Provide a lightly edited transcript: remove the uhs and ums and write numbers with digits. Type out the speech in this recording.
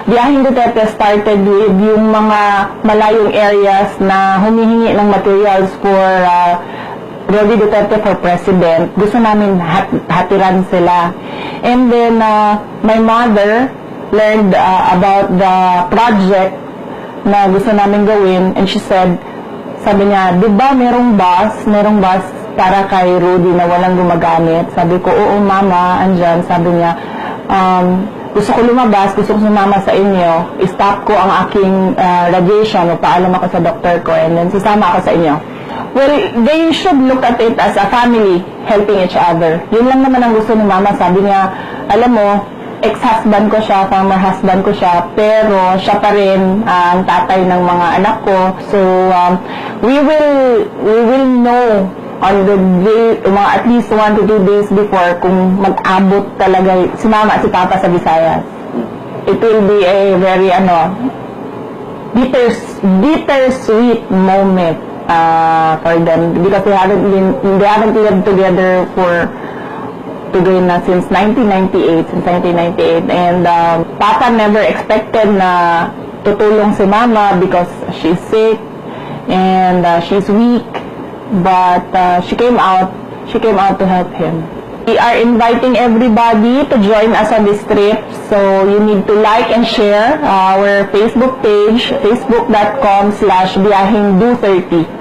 Biyaheng Duterte started with yung mga malayong areas na humihingi ng materials for Roddy Duterte for President. Gusto namin hatiran sila. And then, my mother learned about the project na gusto namin gawin, and she said, sabi niya, di ba merong bus para kay Rudy na walang gumagamit? Sabi ko, oo mama, andyan. Sabi niya, gusto ko lumabas, gusto ko sumama sa inyo, stop ko ang aking radiation, magpaalam ako sa doktor ko, and then sasama ako sa inyo. Well, they should look at it as a family helping each other. Yun lang naman ang gusto ni mama. Sabi niya, alam mo, ex-husband ko siya, former husband ko siya, pero siya pa rin ang tatay ng mga anak ko. So, we will know on the day, mga at least 1 to 2 days before, kung mag-abot talaga si mama at si papa sa Visayas. It will be a very, bittersweet moment for them, because they haven't lived together since 1998, and Papa never expected na tutulong si Mama because she's sick and she's weak, but she came out to help him. We are inviting everybody to join us on this trip, so you need to like and share our Facebook page, facebook.com/biyahengdu30.